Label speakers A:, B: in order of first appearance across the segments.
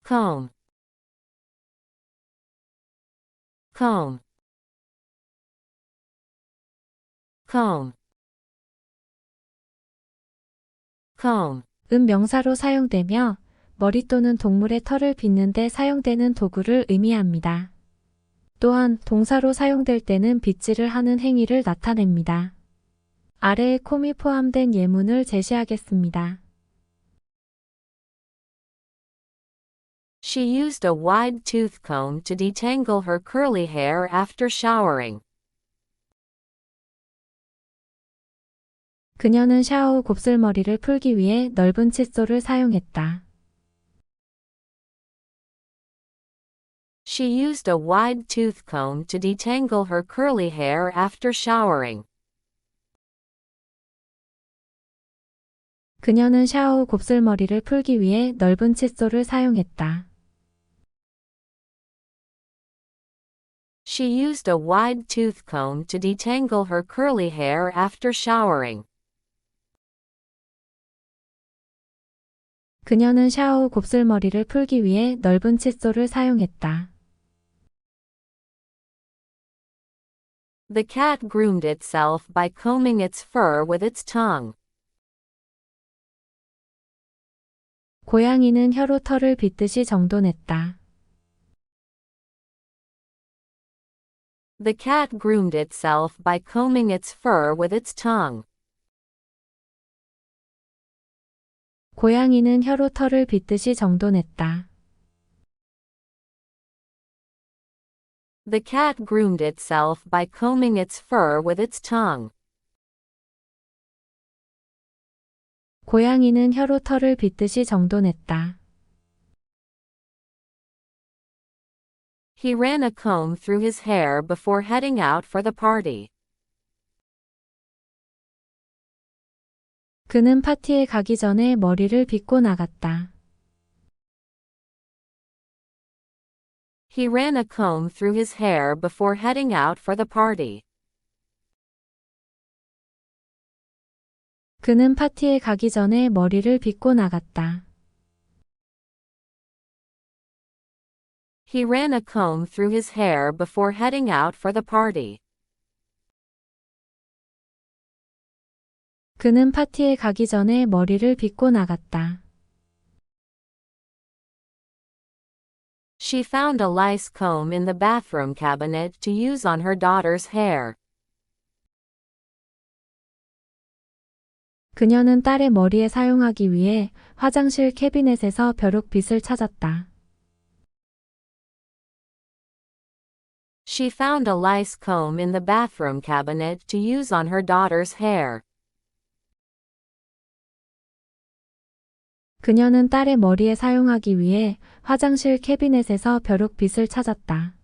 A: comb, comb, comb, comb.
B: 은 명사로 사용되며 머리 또는 동물의 털을 빗는 데 사용되는 도구를 의미합니다. 또한 동사로 사용될 때는 빗질을 하는 행위를 나타냅니다. 아래에 콤이 포함된 예문을 제시하겠습니다.
A: She used a wide tooth comb to detangle her curly hair after showering.
B: 그녀는 샤워 후 곱슬머리를 풀기 위해 넓은 칫솔을 사용했다.
A: She used a wide tooth comb to detangle her curly hair after showering.
B: 그녀는 샤워 후 곱슬머리를 풀기 위해 넓은 칫솔을 사용했다.
A: She used a wide tooth comb to detangle her curly hair after showering.
B: 그녀는 샤워 후 곱슬머리를 풀기 위해 넓은 칫솔을 사용했다.
A: The cat groomed itself by combing its fur with its tongue.
B: 고양이는 혀로 털을 빗듯이 정돈했다.
A: The cat groomed itself by combing its fur with its tongue.
B: 고양이는 혀로 털을 빗듯이 정돈했다.
A: The cat groomed itself by combing its fur with its tongue.
B: 고양이는 혀로 털을 빗듯이 정돈했다.
A: He ran a comb through his hair before heading out for the party.
B: 그는 파티에 가기 전에 머리를 빗고 나갔다.
A: He ran a comb through his hair before heading out for the party.
B: 그는 파티에 가기 전에 머리를 빗고 나갔다.
A: He ran a comb through his hair before heading out for the party.
B: 그는 파티에 가기 전에 머리를 빗고 나갔다.
A: She found a lice comb in the bathroom cabinet to use on her daughter's hair.
B: 그녀는 딸의 머리에 사용하기 위해 화장실 캐비넷에서 벼룩빗을 찾았다.
A: She found a lice comb in the bathroom cabinet to use on her daughter's hair.
B: 그녀는 딸의 머리에 사용하기 위해 화장실 캐비넷에서 벼룩빗을 찾았다.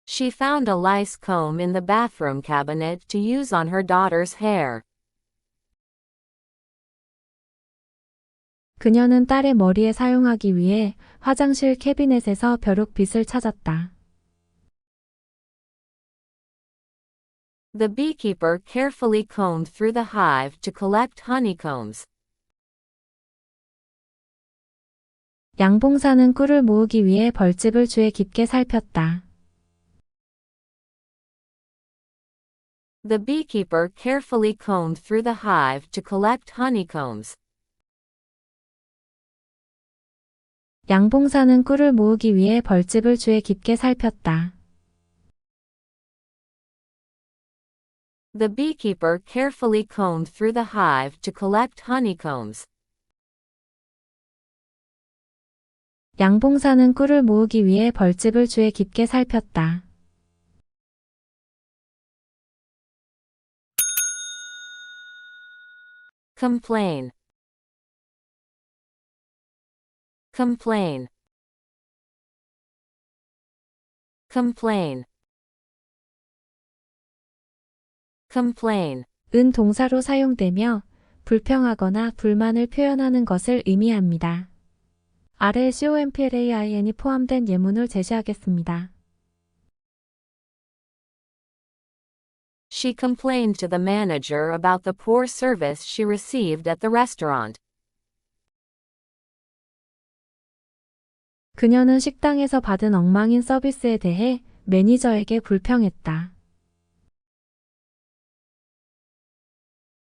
A: She found a lice comb in the bathroom cabinet to use on her daughter's hair.
B: 그녀는 딸의 머리에 사용하기 위해 화장실 캐비넷에서 벼룩빗을 찾았다.
A: The beekeeper carefully combed through the hive to collect honeycombs.
B: 양봉사는 꿀을 모으기 위해 벌집을 주에 깊게 살폈다.
A: The beekeeper carefully combed through the hive to collect honeycombs.
B: 양봉사는 꿀을 모으기 위해 벌집을 주에 깊게 살폈다.
A: The beekeeper carefully combed through the hive to collect honeycombs.
B: 양봉사는 꿀을 모으기 위해 벌집을 주에 깊게 살폈다.
A: Complain, complain, complain, complain.
B: 은 동사로 사용되며 불평하거나 불만을 표현하는 것을 의미합니다. 아래에 COMPLAIN이 포함된 예문을 제시하겠습니다.
A: She complained to the manager about the poor service she received at the restaurant.
B: 그녀는 식당에서 받은 엉망인 서비스에 대해 매니저에게 불평했다.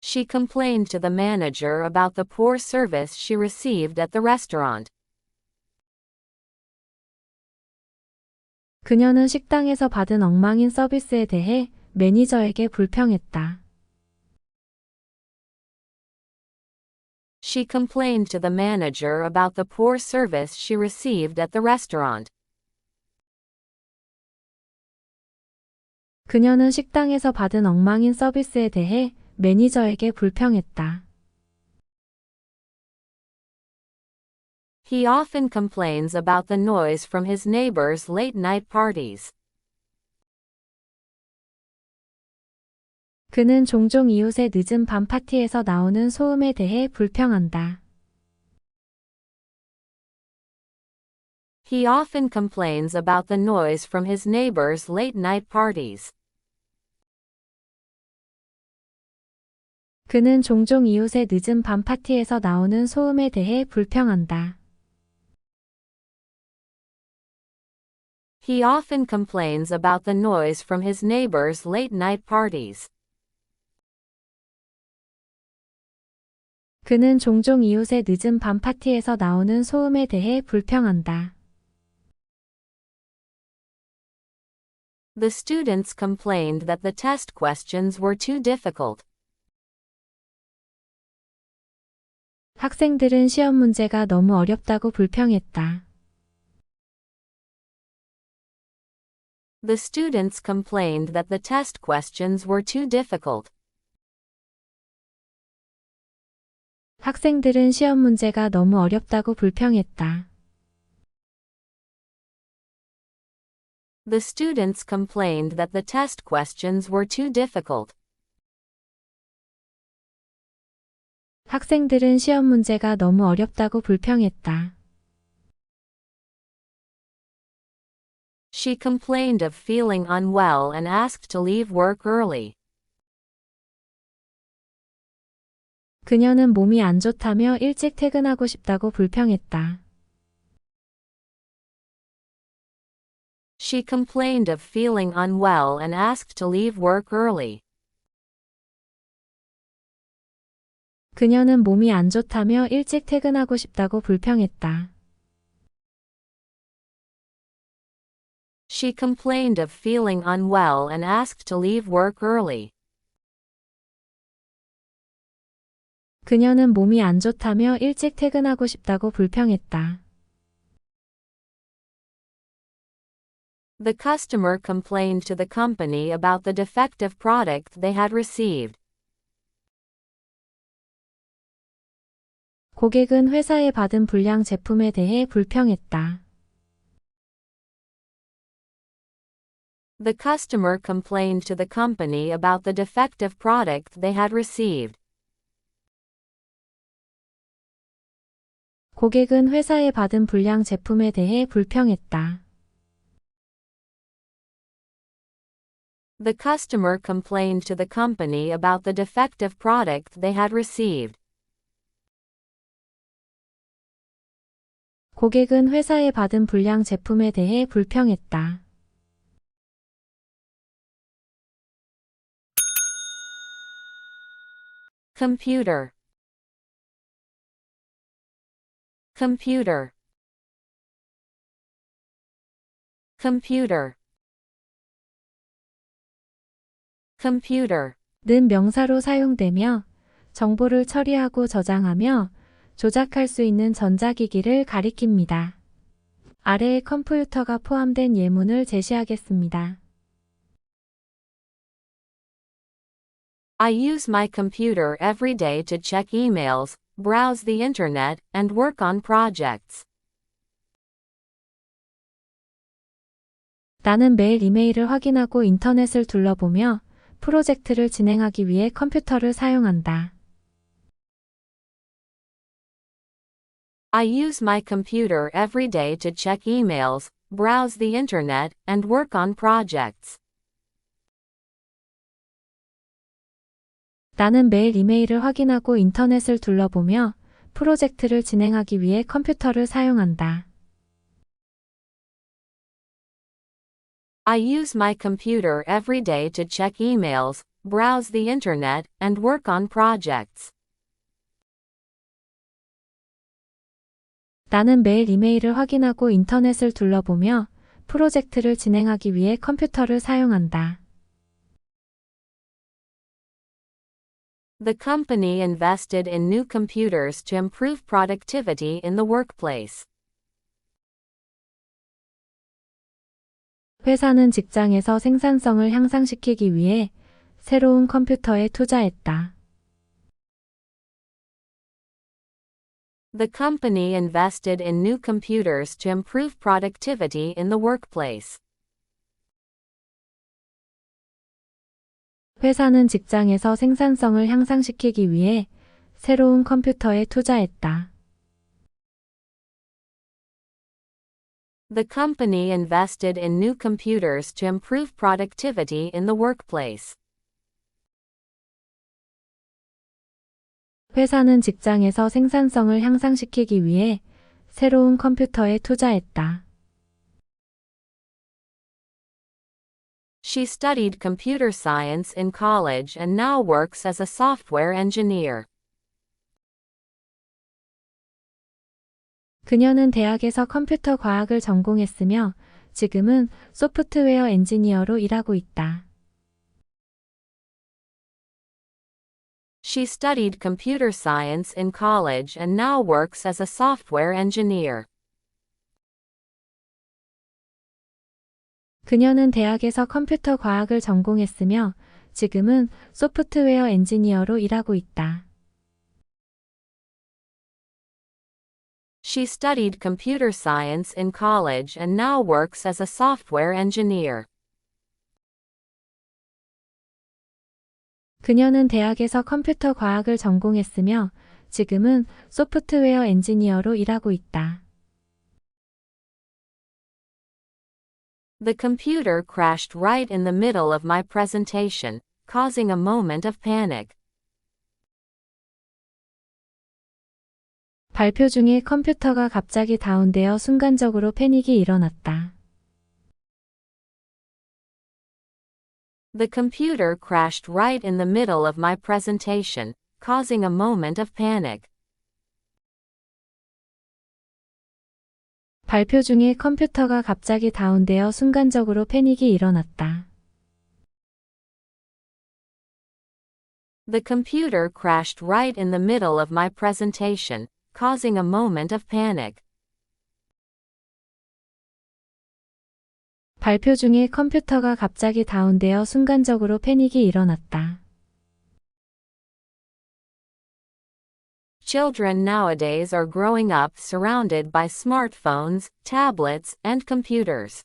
A: She complained to the manager about the poor service she received at the restaurant.
B: 그녀는 식당에서 받은 엉망인 서비스에 대해 매니저에게 불평했다.
A: She complained to the manager about the poor service she received at the restaurant.
B: 그녀는 식당에서 받은 엉망인 서비스에 대해 매니저에게 불평했다.
A: He often complains about the noise from his neighbors' late-night parties.
B: 그는 종종 이웃의 늦은 밤 파티에서 나오는 소음에 대해 불평한다.
A: He often complains about the noise from his neighbors' late-night parties.
B: 그는 종종 이웃의 늦은 밤 파티에서 나오는 소음에 대해 불평한다.
A: He often complains about the noise from his neighbors' late-night parties.
B: 그는 종종 이웃의 늦은 밤 파티에서 나오는 소음에 대해 불평한다.
A: The students complained that the test questions were too difficult.
B: 학생들은 시험 문제가 너무 어렵다고 불평했다.
A: The students complained that the test questions were too difficult.
B: 학생들은 시험 문제가 너무 어렵다고 불평했다.
A: The students complained that the test questions were too difficult.
B: 학생들은 시험 문제가 너무 어렵다고 불평했다.
A: She complained of feeling unwell and asked to leave work early.
B: 그녀는 몸이 안 좋다며 일찍 퇴근하고 싶다고 불평했다.
A: She complained of feeling unwell and asked to leave work early.
B: 그녀는 몸이 안 좋다며 일찍 퇴근하고 싶다고 불평했다.
A: She complained of feeling unwell and asked to leave work early.
B: 그녀는 몸이 안 좋다며 일찍 퇴근하고 싶다고 불평했다.
A: The customer complained to the company about the defective product they had received.
B: 고객은 회사에 받은 불량 제품에 대해 불평했다.
A: The customer complained to the company about the defective product they had received.
B: 고객은 회사에 받은 불량 제품에 대해 불평했다.
A: The customer complained to the company about the defective product they had received.
B: 고객은 회사에 받은 불량 제품에 대해 불평했다.
A: Computer. Computer. Computer. Computer.
B: 는 명사로 사용되며 정보를 처리하고 저장하며 조작할 수 있는 전자기기를 가리킵니다. 아래에 컴퓨터가 포함된 예문을 제시하겠습니다.
A: I use my computer every day to check emails, browse the internet, and work on projects.
B: 나는 매일 이메일을 확인하고 인터넷을 둘러보며 프로젝트를 진행하기 위해 컴퓨터를 사용한다.
A: I use my computer every day to check emails, browse the internet, and work on projects.
B: 나는 매일 이메일을 확인하고 인터넷을 둘러보며 프로젝트를 진행하기 위해 컴퓨터를 사용한다.
A: I use my computer every day to check emails, browse the internet, and work on projects.
B: 나는 매일 이메일을 확인하고 인터넷을 둘러보며 프로젝트를 진행하기 위해 컴퓨터를 사용한다.
A: The company invested in new computers to improve productivity in the workplace.
B: 회사는 직장에서 생산성을 향상시키기 위해 새로운 컴퓨터에 투자했다.
A: The company invested in new computers to improve productivity in the workplace.
B: 회사는 직장에서 생산성을 향상시키기 위해 새로운 컴퓨터에 투자했다.
A: The company invested in new computers to improve productivity in the workplace.
B: 회사는 직장에서 생산성을 향상시키기 위해 새로운 컴퓨터에 투자했다.
A: She studied computer science in college and now works as a software engineer.
B: 그녀는 대학에서 컴퓨터 과학을 전공했으며 지금은 소프트웨어 엔지니어로 일하고 있다.
A: She studied computer science in college and now works as a software engineer.
B: 그녀는 대학에서 컴퓨터 과학을 전공했으며 지금은 소프트웨어 엔지니어로 일하고 있다.
A: She studied computer science in college and now works as a software engineer.
B: 그녀는 대학에서 컴퓨터 과학을 전공했으며 지금은 소프트웨어 엔지니어로 일하고 있다.
A: The computer crashed right in the middle of my presentation, causing a moment of panic.
B: 발표 중에 컴퓨터가 갑자기 다운되어 순간적으로 패닉이 일어났다.
A: The computer crashed right in the middle of my presentation, causing a moment of panic.
B: 발표 중에 컴퓨터가 갑자기 다운되어 순간적으로 패닉이 일어났다.
A: The computer crashed right in the middle of my presentation, causing a moment of panic.
B: 발표 중에 컴퓨터가 갑자기 다운되어 순간적으로 패닉이 일어났다.
A: Children nowadays are growing up surrounded by smartphones, tablets, and computers.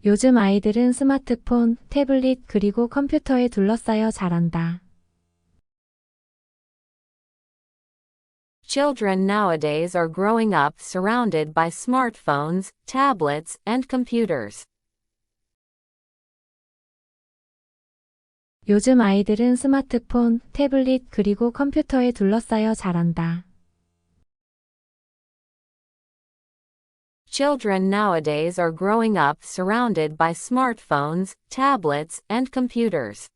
B: 요즘 아이들은 스마트폰, 태블릿 그리고 컴퓨터에 둘러싸여 자란다.
A: Children nowadays are growing up surrounded by smartphones, tablets, and computers.
B: 요즘 아이들은 스마트폰, 태블릿 그리고 컴퓨터에 둘러싸여 자란다.
A: Children nowadays are growing up surrounded by smartphones, tablets, and computers.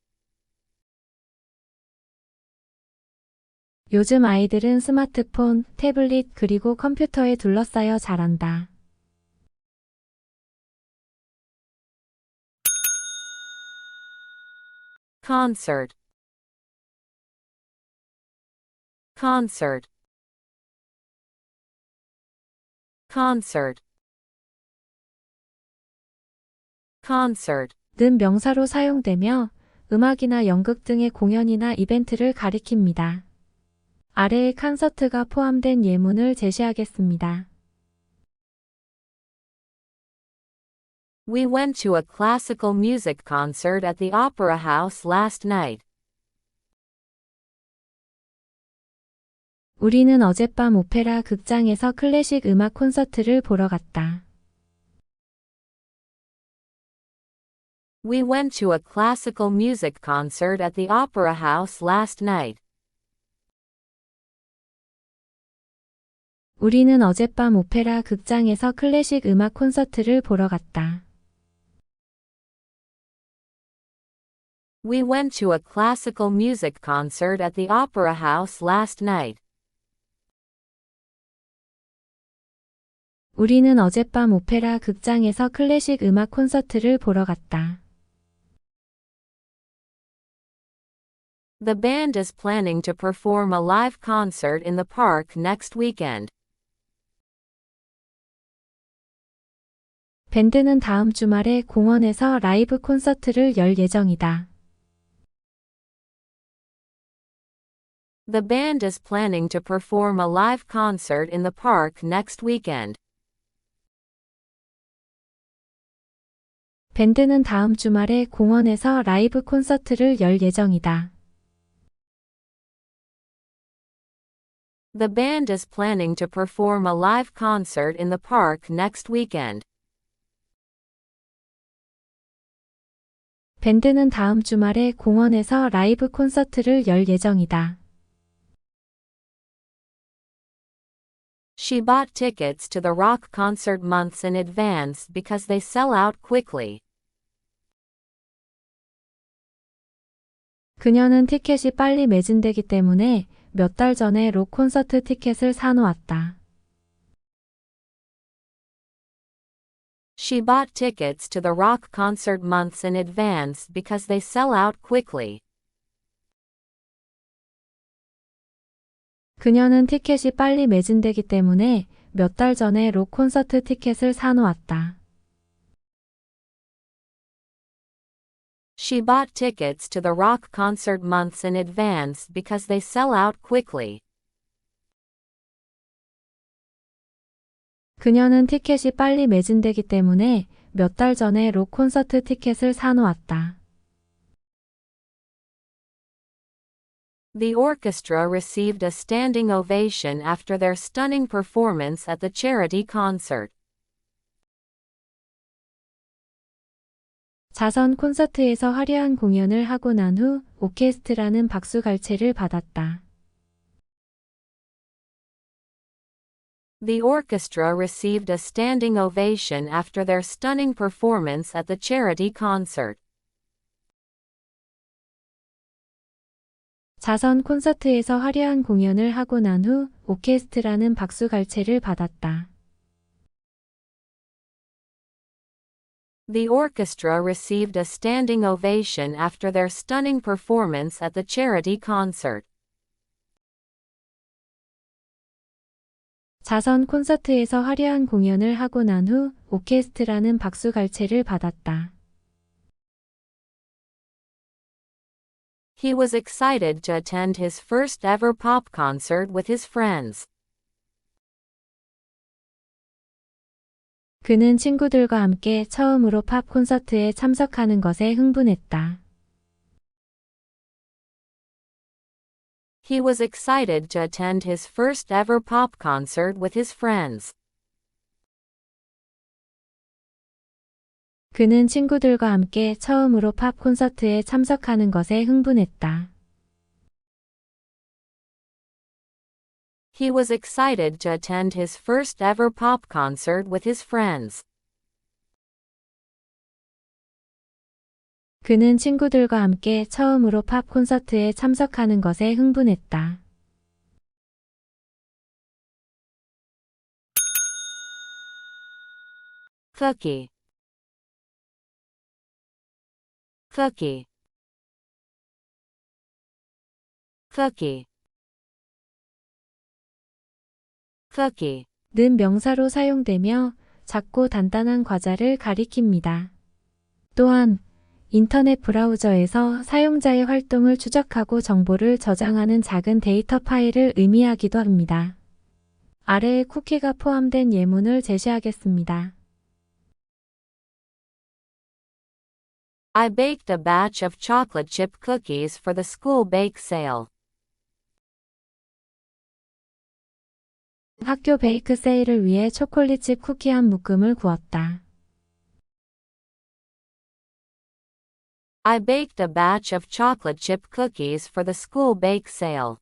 B: 요즘 아이들은 스마트폰, 태블릿 그리고 컴퓨터에 둘러싸여 자란다.
A: Concert. Concert. Concert. Concert.
B: 는 명사로 사용되며 음악이나 연극 등의 공연이나 이벤트를 가리킵니다. 아래에 콘서트가 포함된 예문을 제시하겠습니다.
A: We went to a classical music concert at the Opera House last night.
B: 우리는 어젯밤 오페라 극장에서 클래식 음악 콘서트를 보러 갔다.
A: We went to a classical music concert at the Opera House last night.
B: 우리는 어젯밤 오페라 극장에서 클래식 음악 콘서트를 보러 갔다.
A: We went to a classical music concert at the Opera House last night.
B: 우리는 어젯밤 오페라 극장에서 클래식 음악 콘서트를 보러 갔다.
A: The band is planning to perform a live concert in the park next weekend.
B: 밴드는 다음 주말에 공원에서 라이브 콘서트를 열 예정이다.
A: The band is planning to perform a live concert in the park next weekend.
B: 밴드는 다음 주말에 공원에서 라이브 콘서트를 열 예정이다.
A: The band is planning to perform a live concert in the park next weekend.
B: 밴드는 다음 주말에 공원에서 라이브 콘서트를 열 예정이다.
A: She bought tickets to the rock concert months in advance because they sell out quickly.
B: 그녀는 티켓이 빨리 매진되기 때문에 몇 달 전에 록 콘서트 티켓을 사놓았다.
A: She bought tickets to the rock concert months in advance because they sell out quickly.
B: 그녀는 티켓이 빨리 매진되기 때문에 몇 달 전에 록 콘서트 티켓을 사놓았다.
A: She bought tickets to the rock concert months in advance because they sell out quickly.
B: 그녀는 티켓이 빨리 매진되기 때문에 몇 달 전에 록 콘서트 티켓을 사놓았다.
A: The orchestra received a standing ovation after their stunning performance at the charity concert.
B: 자선 콘서트에서 화려한 공연을 하고 난 후 오케스트라는 박수갈채를 받았다.
A: The orchestra received a standing ovation after their stunning performance at the charity concert.
B: 자선 콘서트에서 화려한 공연을 하고 난 후 오케스트라는 박수갈채를 받았다.
A: The orchestra received a standing ovation after their stunning performance at the charity concert.
B: 자선 콘서트에서 화려한 공연을 하고 난 후 오케스트라는 박수갈채를 받았다.
A: He was excited to attend his first ever pop concert with his friends.
B: 그는 친구들과 함께 처음으로 팝 콘서트에 참석하는 것에 흥분했다.
A: He was excited to attend his first ever pop concert with his friends.
B: 그는 친구들과 함께 처음으로 팝 콘서트에 참석하는 것에 흥분했다.
A: He was excited to attend his first ever pop concert with his friends.
B: 그는 친구들과 함께 처음으로 팝 콘서트에 참석하는 것에 흥분했다.
A: Cookie. Cookie. Cookie. Cookie.
B: 는 명사로 사용되며 작고 단단한 과자를 가리킵니다. 또한 인터넷 브라우저에서 사용자의 활동을 추적하고 정보를 저장하는 작은 데이터 파일을 의미하기도 합니다. 아래에 쿠키가 포함된 예문을 제시하겠습니다.
A: I baked a batch of chocolate chip cookies for the school bake sale.
B: 학교 베이크 세일을 위해 초콜릿칩 쿠키 한 묶음을 구웠다.
A: I baked a batch of chocolate chip cookies for the school bake sale.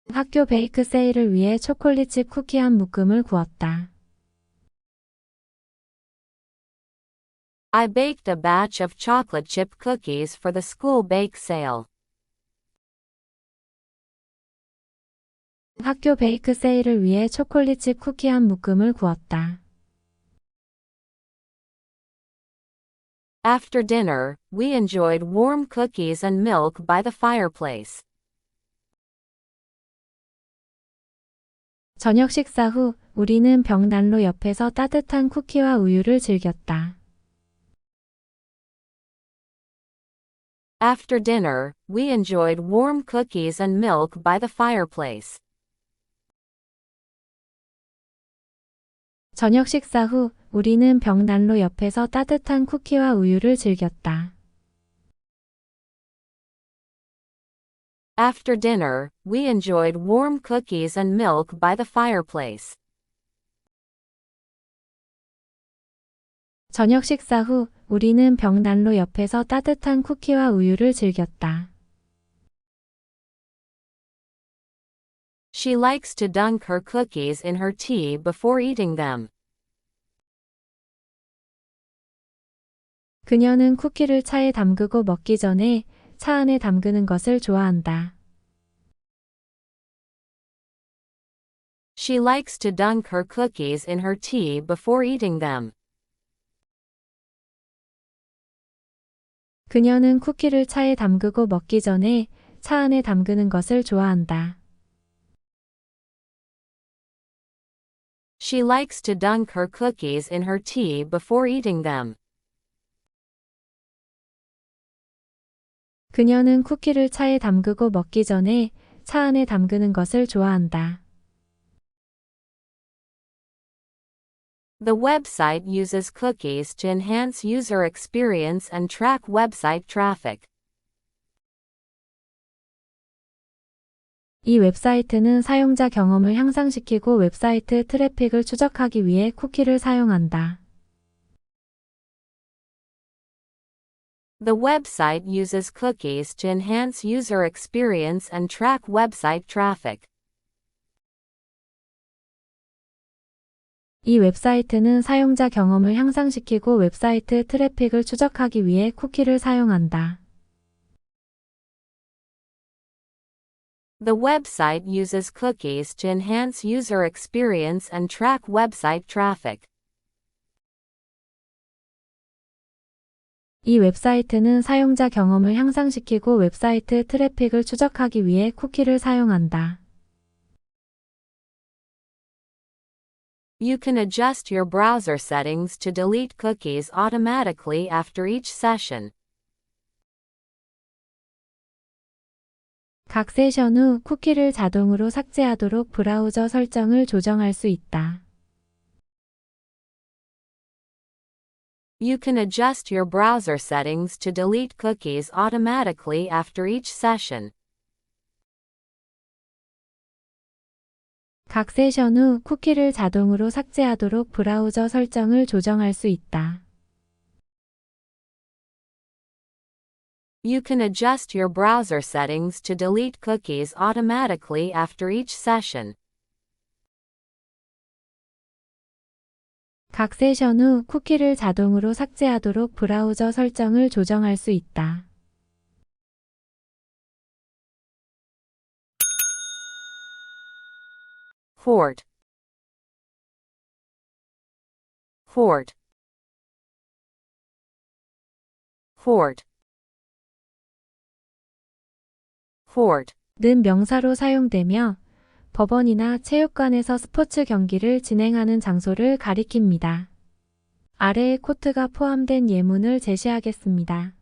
B: 학교 베이크 세일을 위해 초콜릿칩 쿠키 한 묶음을 구웠다.
A: I baked a batch of chocolate chip cookies for the school bake sale.
B: 학교 베이크 세일을 위해 초콜릿칩 쿠키 한 묶음을 구웠다.
A: After dinner, we enjoyed warm cookies and milk by the fireplace.
B: 저녁 식사 후 우리는 벽난로 옆에서 따뜻한 쿠키와 우유를 즐겼다.
A: After dinner, we enjoyed warm cookies and milk by the fireplace.
B: 저녁 식사 후 우리는 벽난로 옆에서 따뜻한 쿠키와 우유를 즐겼다.
A: After dinner, we enjoyed warm cookies and milk by the fireplace.
B: 저녁 식사 후 우리는 벽난로 옆에서 따뜻한 쿠키와 우유를 즐겼다.
A: She likes to dunk her cookies in her tea before eating them.
B: 그녀는 쿠키를 차에 담그고 먹기 전에 차 안에 담그는 것을 좋아한다.
A: She likes to dunk her cookies in her tea before eating them.
B: 그녀는 쿠키를 차에 담그고 먹기 전에 차 안에 담그는 것을 좋아한다.
A: She likes to dunk her cookies in her tea before eating them.
B: 그녀는 쿠키를 차에 담그고 먹기 전에 차 안에 담그는 것을 좋아한다.
A: The website uses cookies to enhance user experience and track website traffic.
B: 이 웹사이트는 사용자 경험을 향상시키고 웹사이트 트래픽을 추적하기 위해 쿠키를 사용한다.
A: The website uses cookies to enhance user experience and track website traffic.
B: 이 웹사이트는 사용자 경험을 향상시키고 웹사이트 트래픽을 추적하기 위해 쿠키를 사용한다.
A: The website uses cookies to enhance user experience and track website traffic.
B: 이 웹사이트는 사용자 경험을 향상시키고 웹사이트 트래픽을 추적하기 위해 쿠키를 사용한다.
A: You can adjust your browser settings to delete cookies automatically after each session.
B: 각 세션 후 쿠키를 자동으로 삭제하도록 브라우저 설정을 조정할 수 있다.
A: You can adjust your browser settings to delete cookies automatically after each session.
B: 각 세션 후 쿠키를 자동으로 삭제하도록 브라우저 설정을 조정할 수 있다.
A: You can adjust your browser settings to delete cookies automatically after each session.
B: 각 세션 후 쿠키를 자동으로 삭제하도록 브라우저 설정을 조정할 수 있다.
A: Fort. Fort. Fort. Fort.
B: 는 명사로 사용되며 법원이나 체육관에서 스포츠 경기를 진행하는 장소를 가리킵니다. 아래에 코트가 포함된 예문을 제시하겠습니다.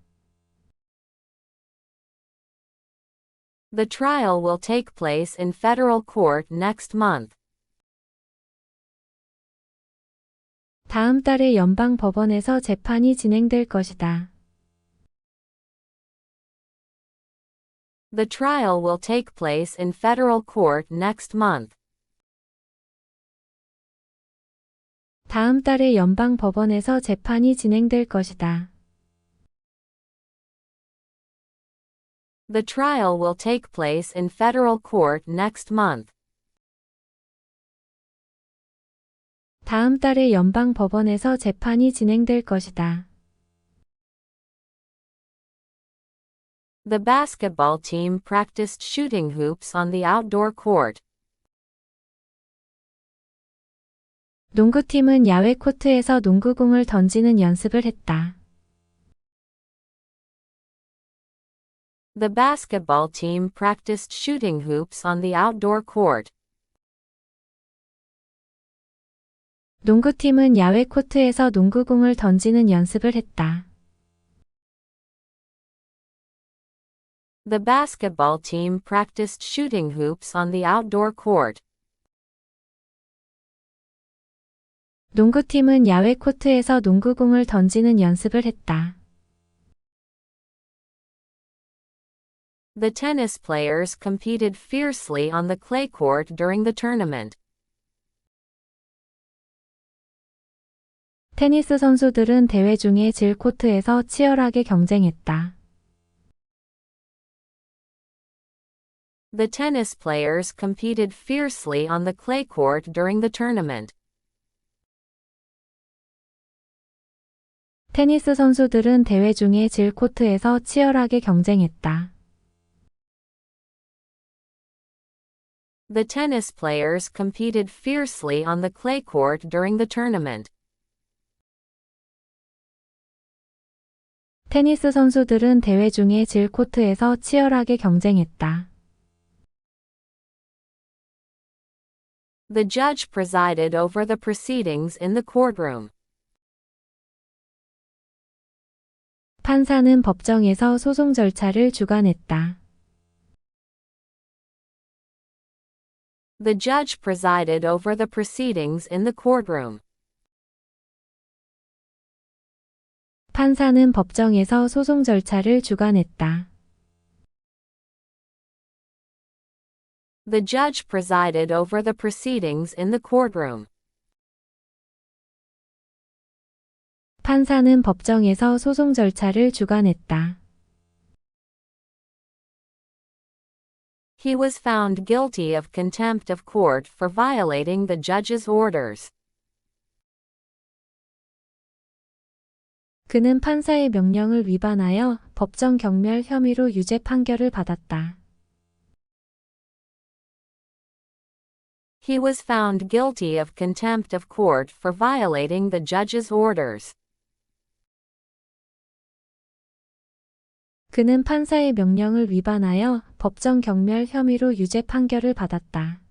A: The trial will take place in federal court next month.
B: 다음 달에 연방 법원에서 재판이 진행될 것이다.
A: The trial will take place in federal court next month.
B: 다음 달에 연방 법원에서 재판이 진행될 것이다.
A: The trial will take place in federal court next month.
B: 다음 달에 연방 법원에서 재판이 진행될 것이다.
A: The basketball team practiced shooting hoops on the outdoor court.
B: 농구팀은 야외 코트에서 농구공을 던지는 연습을 했다.
A: The basketball team practiced shooting hoops on the outdoor court.
B: 농구팀은 야외 코트에서 농구공을 던지는 연습을 했다.
A: The basketball team practiced shooting hoops on the outdoor court.
B: 농구팀은 야외 코트에서 농구공을 던지는 연습을 했다.
A: The tennis players competed fiercely on the clay court during the tournament.
B: 테니스 선수들은 대회 중에 질 코트에서 치열하게 경쟁했다.
A: The tennis players competed fiercely on the clay court during the tournament.
B: 테니스 선수들은 대회 중에 질 코트에서 치열하게 경쟁했다.
A: The tennis players competed fiercely on the clay court during the tournament.
B: 테니스 선수들은 대회 중에 질 코트에서 치열하게 경쟁했다.
A: The judge presided over the proceedings in the courtroom.
B: 판사는 법정에서 소송 절차를 주관했다.
A: The judge presided over the proceedings in the courtroom.
B: 판사는 법정에서 소송 절차를 주관했다.
A: The judge presided over the proceedings in the courtroom.
B: 판사는 법정에서 소송 절차를 주관했다.
A: He was found guilty of contempt of court for violating the judge's orders.
B: 그는 판사의 명령을 위반하여 법정 경멸 혐의로 유죄 판결을 받았다.
A: He was found guilty of contempt of court for violating the judge's orders.
B: 그는 판사의 명령을 위반하여 법정 경멸 혐의로 유죄 판결을 받았다.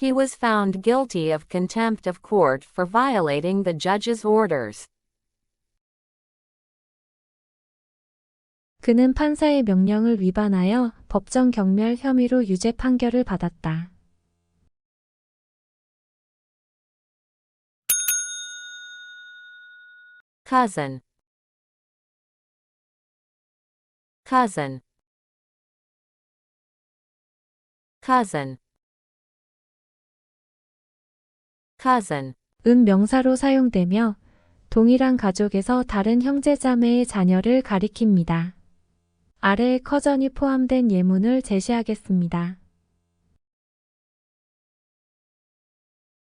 A: He was found guilty of contempt of court for violating the judge's orders.
B: 그는 판사의 명령을 위반하여 법정 경멸 혐의로 유죄 판결을 받았다.
A: Cousin. Cousin. Cousin. Cousin.
B: 은 명사로 사용되며 동일한 가족에서 다른 형제자매의 자녀를 가리킵니다. 아래에 커전이 포함된 예문을 제시하겠습니다.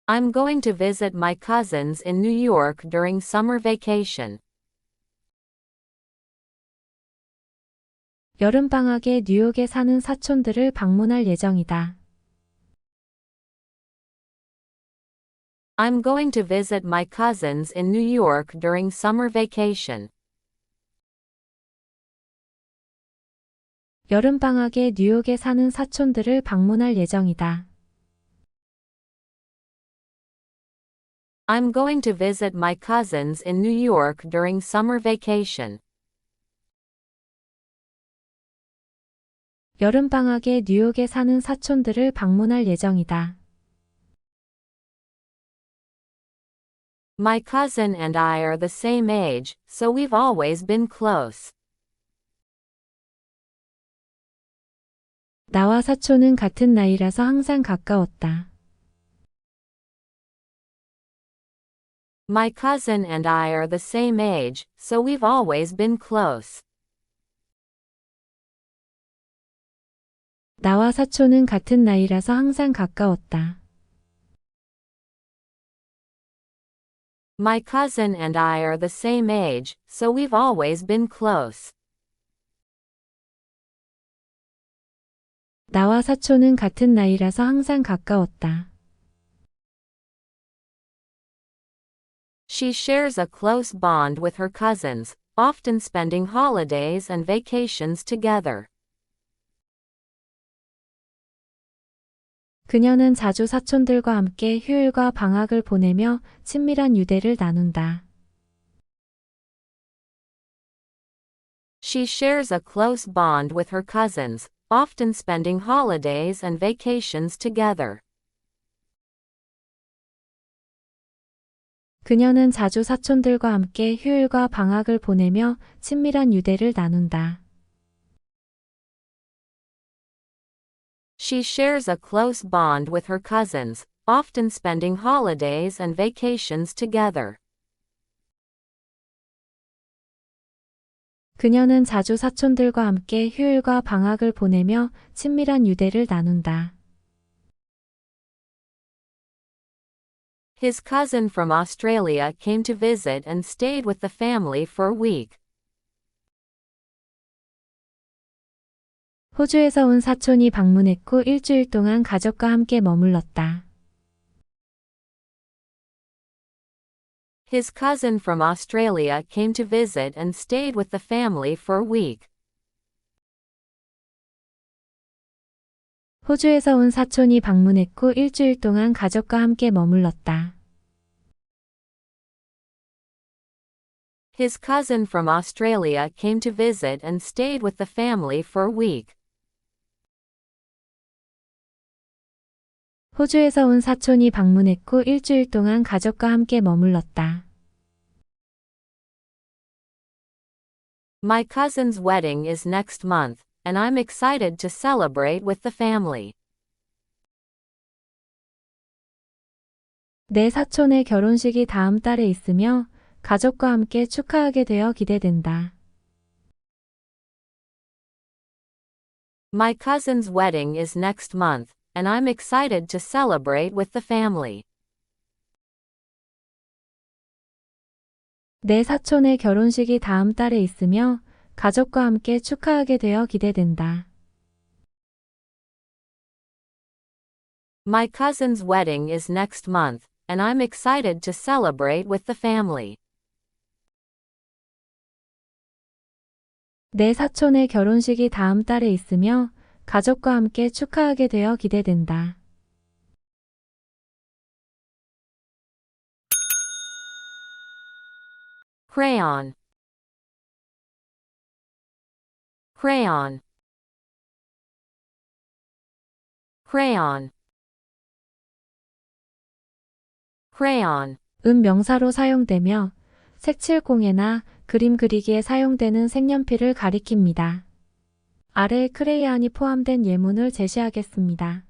A: I'm going to visit my cousins in New York during summer vacation.
B: 여름방학에 뉴욕에 사는 사촌들을 방문할 예정이다.
A: I'm going to visit my cousins in New York during summer vacation.
B: 여름방학에 뉴욕에 사는 사촌들을 방문할 예정이다.
A: I'm going to visit my cousins in New York during summer vacation.
B: 여름방학에 뉴욕에 사는 사촌들을 방문할 예정이다.
A: My cousin and I are the same age, so we've always been close.
B: 나와 사촌은 같은 나이라서 항상 가까웠다.
A: My cousin and I are the same age, so we've always been close.
B: 나와 사촌은 같은 나이라서 항상 가까웠다.
A: My cousin and I are the same age, so we've always been close.
B: 나와 사촌은 같은 나이라서 항상 가까웠다.
A: She shares a close bond with her cousins, often spending holidays and vacations together.
B: 그녀는 자주 사촌들과 함께 휴일과 방학을 보내며 친밀한 유대를 나눈다.
A: She shares a close bond with her cousins, often spending holidays and vacations together.
B: 그녀는 자주 사촌들과 함께 휴일과 방학을 보내며 친밀한 유대를 나눈다.
A: She shares a close bond with her cousins, often spending holidays and vacations together.
B: 그녀는 자주 사촌들과 함께 휴일과 방학을 보내며 친밀한 유대를 나눈다.
A: His cousin from Australia came to visit and stayed with the family for a week.
B: 호주에서 온 사촌이 방문했고 일주일 동안 가족과 함께 머물렀다.
A: His cousin from Australia came to visit and stayed with the family for a week.
B: 호주에서 온 사촌이 방문했고 일주일 동안 가족과 함께 머물렀다.
A: His cousin from Australia came to visit and stayed with the family for a week.
B: 호주에서 온 사촌이 방문했고 일주일 동안 가족과 함께 머물렀다.
A: My cousin's wedding is next month, and I'm excited to celebrate with the family.
B: 내 사촌의 결혼식이 다음 달에 있으며 가족과 함께 축하하게 되어 기대된다.
A: My cousin's wedding is next month, and I'm excited to celebrate with the family.
B: 내 사촌의 결혼식이 다음 달에 있으며 가족과 함께 축하하게 되어 기대된다.
A: My cousin's wedding is next month, and I'm excited to celebrate with the family.
B: 내 사촌의 결혼식이 다음 달에 있으며 가족과 함께 축하하게 되어 기대된다.
A: Crayon. Crayon. Crayon. Crayon.
B: 은 명사로 사용되며 색칠공예나 그림 그리기에 사용되는 색연필을 가리킵니다. 아래에 크레이언이 포함된 예문을 제시하겠습니다.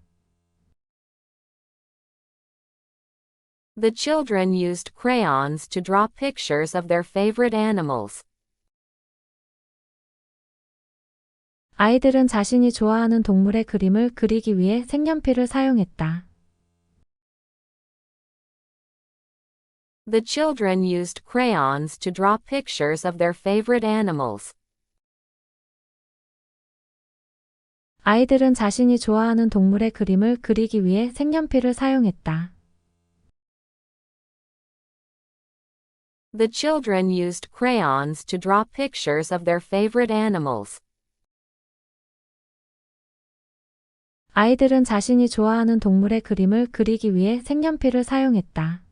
A: The children used crayons to draw pictures of their favorite animals.
B: 아이들은 자신이 좋아하는 동물의 그림을 그리기 위해 색연필을 사용했다.
A: The children used crayons to draw pictures of their favorite animals.
B: 아이들은 자신이 좋아하는 동물의 그림을 그리기 위해 색연필을 사용했다.
A: The children used crayons to draw pictures of their favorite animals.
B: 아이들은 자신이 좋아하는 동물의 그림을 그리기 위해 색연필을 사용했다.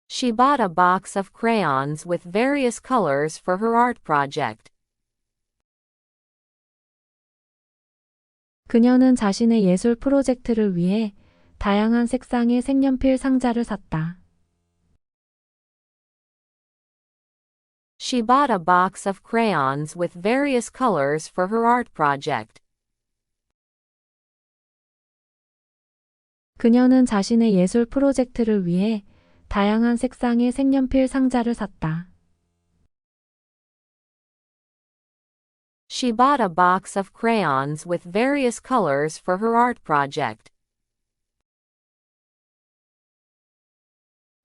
A: She bought a box of crayons with various colors for her art project.
B: 그녀는 자신의 예술 프로젝트를 위해 다양한 색상의 색연필 상자를 샀다.
A: She bought a box of crayons with various colors for her art project.
B: 그녀는 자신의 예술 프로젝트를 위해 다양한 색상의 색연필 상자를 샀다.
A: She bought a box of crayons with various colors for her art project.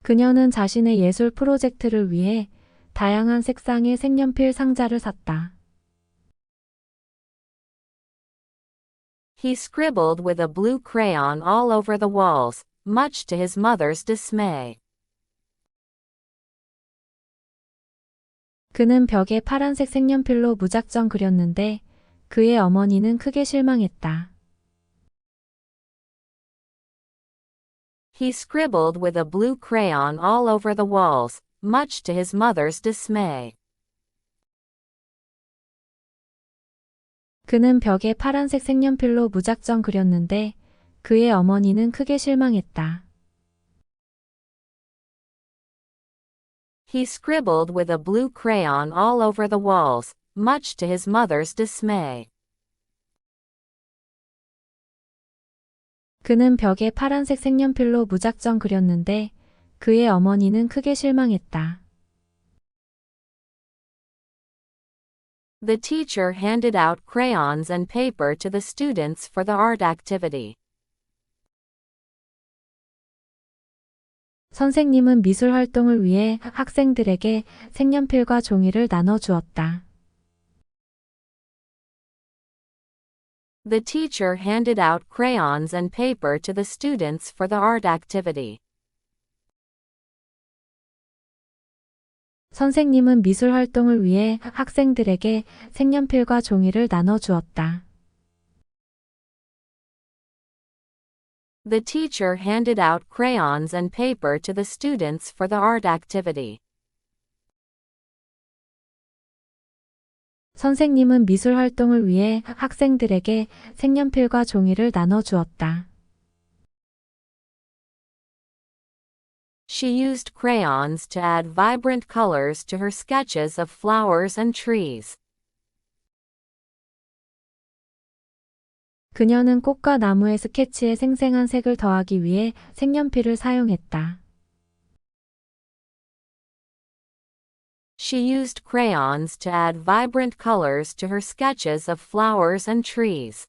B: 그녀는 자신의 예술 프로젝트를 위해 다양한 색상의 색연필 상자를 샀다.
A: He scribbled with a blue crayon all over the walls, much to his mother's dismay.
B: 그는 벽에 파란색 색연필로 무작정 그렸는데 그의 어머니는 크게 실망했다.
A: He scribbled with a blue crayon all over the walls, much to his mother's dismay.
B: 그는 벽에 파란색 색연필로 무작정 그렸는데 그의 어머니는 크게 실망했다.
A: He scribbled with a blue crayon all over the walls, much to his mother's dismay.
B: 그는 벽에 파란색 색연필로 무작정 그렸는데 그의 어머니는 크게 실망했다.
A: The teacher handed out crayons and paper to the students for the art activity.
B: 선생님은 미술 활동을 위해 학생들에게 색연필과 종이를 나눠 주었다.
A: The teacher handed out crayons and paper to the students for the art activity.
B: 선생님은 미술 활동을 위해 학생들에게 색연필과 종이를 나눠 주었다.
A: The teacher handed out crayons and paper to the students for the art activity.
B: 선생님은 미술 활동을 위해 학생들에게 색연필과 종이를 나눠 주었다.
A: She used crayons to add vibrant colors to her sketches of flowers and trees.
B: 그녀는 꽃과 나무의 스케치에 생생한 색을 더하기 위해 색연필을 사용했다.
A: She used crayons to add vibrant colors to her sketches of flowers and trees.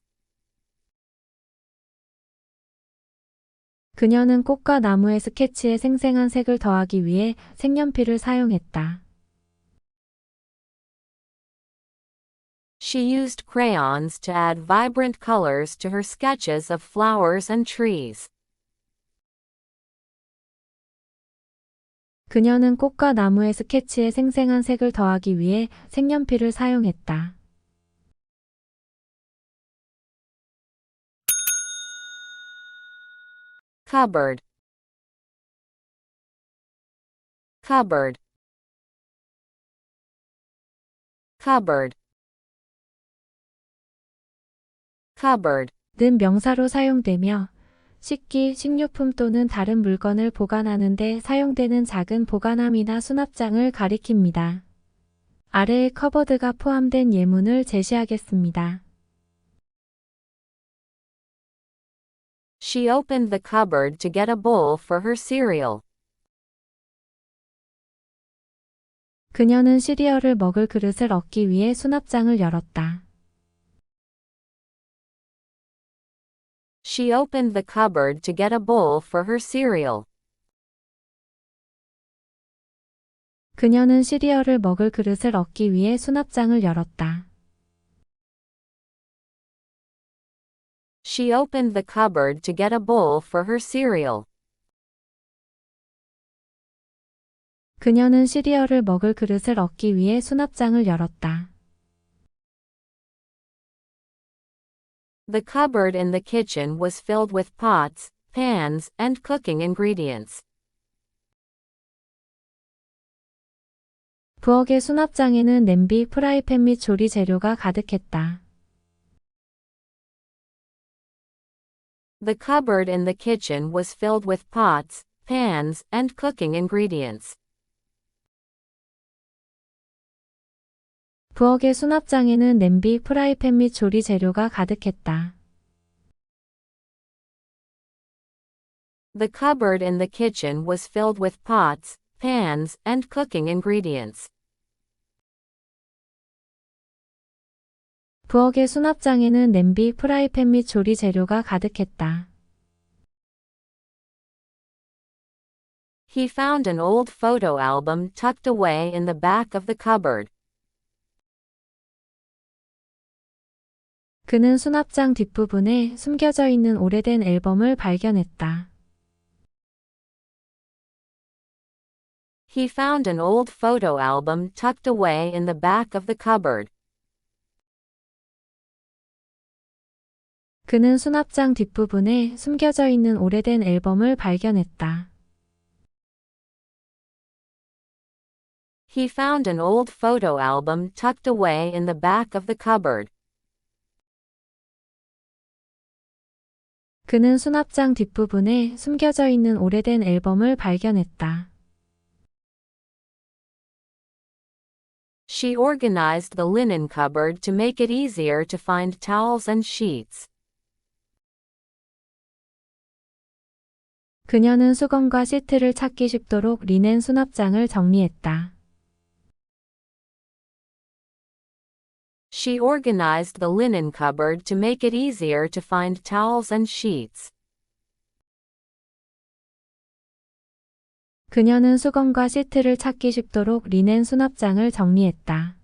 B: 그녀는 꽃과 나무의 스케치에 생생한 색을 더하기 위해 색연필을 사용했다.
A: She used crayons to add vibrant colors to her sketches of flowers and trees.
B: 그녀는 꽃과 나무의 스케치에 생생한 색을 더하기 위해 색연필을 사용했다.
A: Cupboard. Cupboard. Cupboard. Cupboard.
B: 는 명사로 사용되며 식기, 식료품 또는 다른 물건을 보관하는 데 사용되는 작은 보관함이나 수납장을 가리킵니다. 아래의 커버드가 포함된 예문을 제시하겠습니다.
A: She opened the cupboard to get a bowl for her cereal.
B: 그녀는 시리얼을 먹을 그릇을 얻기 위해 수납장을 열었다.
A: She opened the cupboard to get a bowl for her cereal.
B: 그녀는 시리얼을 먹을 그릇을 얻기 위해 수납장을 열었다.
A: She opened the cupboard to get a bowl for her cereal.
B: 그녀는 시리얼을 먹을 그릇을 얻기 위해 수납장을 열었다.
A: The cupboard in the kitchen was filled with pots, pans, and cooking ingredients.
B: 부엌의 수납장에는 냄비, 프라이팬 및 조리 재료가 가득했다.
A: The cupboard in the kitchen was filled with pots, pans, and cooking ingredients.
B: 부엌의 수납장에는 냄비, 프라이팬 및 조리 재료가 가득했다.
A: The cupboard in the kitchen was filled with pots, pans, and cooking ingredients.
B: 부엌의 수납장에는 냄비, 프라이팬 및 조리 재료가 가득했다.
A: He found an old photo album tucked away in the back of the cupboard.
B: 그는 수납장 뒷부분에 숨겨져 있는 오래된 앨범을 발견했다.
A: He found an old photo album tucked away in the back of the cupboard.
B: 그는 수납장 뒷부분에 숨겨져 있는 오래된 앨범을 발견했다.
A: He found an old photo album tucked away in the back of the cupboard.
B: 그는 수납장 뒷부분에 숨겨져 있는 오래된 앨범을 발견했다.
A: She organized the linen cupboard to make it easier to find towels and sheets.
B: 그녀는 수건과 시트를 찾기 쉽도록 리넨 수납장을 정리했다.
A: She organized the linen cupboard to make it easier to find towels and sheets.
B: 그녀는 수건과 시트를 찾기 쉽도록 리넨 수납장을 정리했다.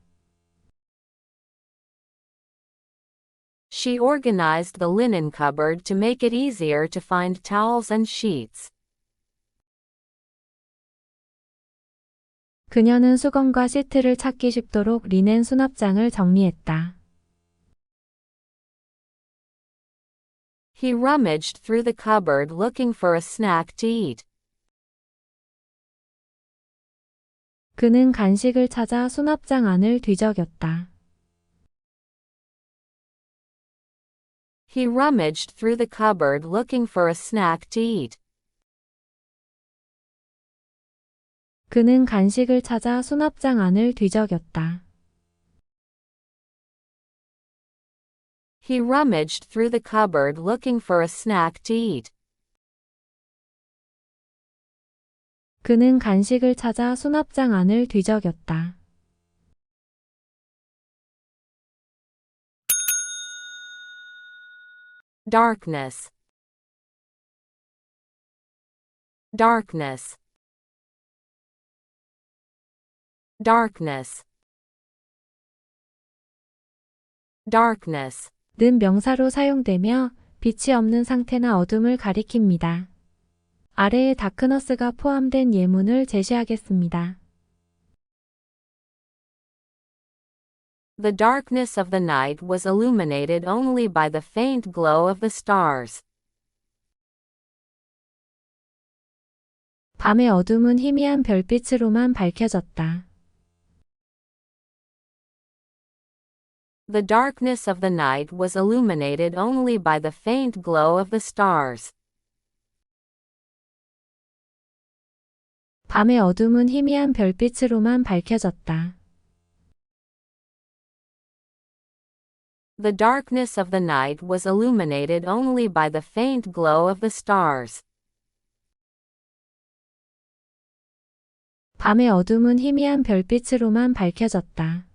A: She organized the linen cupboard to make it easier to find towels and sheets.
B: 그녀는 수건과 시트를 찾기 쉽도록 리넨 수납장을 정리했다.
A: He rummaged through the cupboard looking for a snack to eat.
B: 그는 간식을 찾아 수납장 안을 뒤적였다.
A: He rummaged through the cupboard looking for a snack to eat.
B: 그는 간식을 찾아 수납장 안을 뒤적였다.
A: He rummaged through the cupboard looking for a snack to eat.
B: 그는 간식을 찾아 수납장 안을 뒤적였다.
A: Darkness. Darkness. Darkness. Darkness.
B: 는 명사로 사용되며 빛이 없는 상태나 어둠을 가리킵니다. 아래에 다크너스가 포함된 예문을 제시하겠습니다.
A: The darkness of the night was illuminated only by the faint glow of the stars.
B: 밤의 어둠은 희미한 별빛으로만 밝혀졌다.
A: The darkness of the night was illuminated only by the faint glow of the stars.
B: 밤의 어둠은 희미한 별빛으로만 밝혀졌다.
A: The darkness of the night was illuminated only by the faint glow of the stars.
B: 밤의 어둠은 희미한 별빛으로만 밝혀졌다.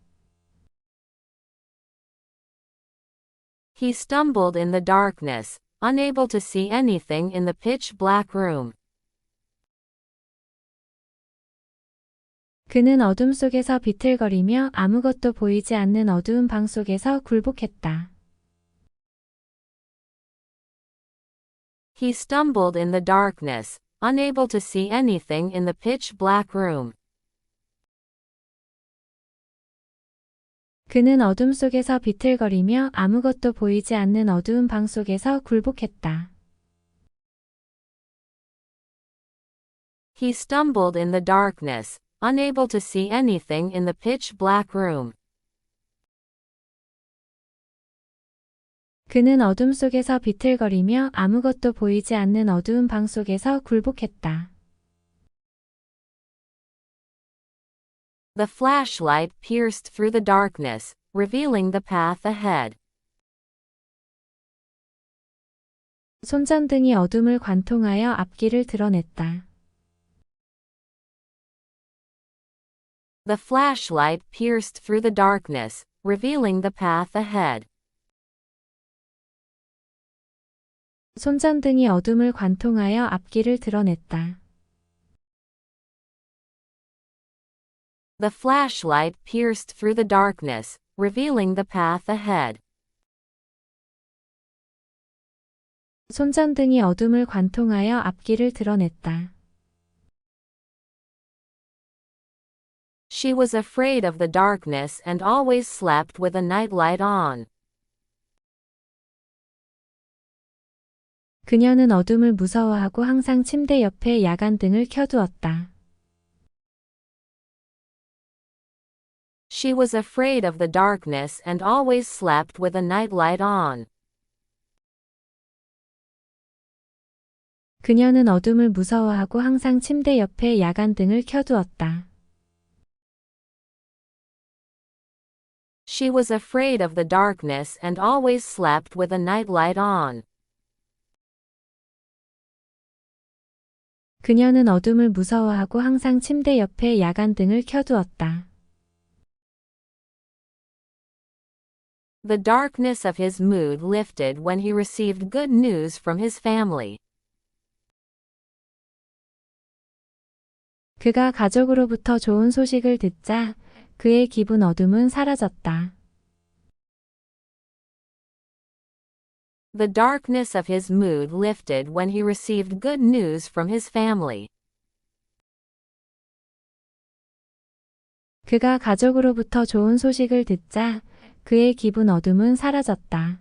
A: He stumbled in the darkness, unable to see anything in the pitch black room.
B: 그는 어둠 속에서 비틀거리며 아무것도 보이지 않는 어두운 방 속에서 굴복했다.
A: He stumbled in the darkness, unable to see anything in the pitch black room.
B: 그는 어둠 속에서 비틀거리며 아무것도 보이지 않는 어두운 방 속에서 굴복했다.
A: He stumbled in the darkness, unable to see anything in the pitch black room.
B: 그는 어둠 속에서 비틀거리며 아무것도 보이지 않는 어두운 방 속에서 굴복했다.
A: The flashlight pierced through the darkness, revealing the path ahead.
B: 손전등이 어둠을 관통하여 앞길을 드러냈다.
A: The flashlight pierced through the darkness, revealing the path ahead.
B: 손전등이 어둠을 관통하여 앞길을 드러냈다.
A: The flashlight pierced through the darkness, revealing the path ahead.
B: 손전등이 어둠을 관통하여 앞길을 드러냈다.
A: She was afraid of the darkness and always slept with a nightlight on.
B: 그녀는 어둠을 무서워하고 항상 침대 옆에 야간등을 켜두었다.
A: She was afraid of the darkness and always slept with a nightlight on.
B: 그녀는 어둠을 무서워하고 항상 침대 옆에 야간등을 켜두었다.
A: She was afraid of the darkness and always slept with a nightlight on.
B: 그녀는 어둠을 무서워하고 항상 침대 옆에 야간등을 켜두었다.
A: The darkness of his mood lifted when he received good news from his family.
B: 그가 가족으로부터 좋은 소식을 듣자 그의 기분 어둠은 사라졌다.
A: The darkness of his mood lifted when he received good news from his family.
B: 그가 가족으로부터 좋은 소식을 듣자 그의 기분 어둠은 사라졌다.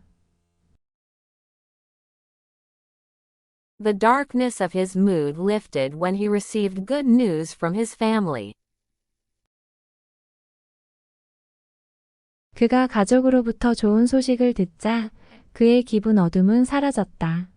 A: The darkness of his mood lifted when he received good news from his family.
B: 그가 가족으로부터 좋은 소식을 듣자 그의 기분 어둠은 사라졌다.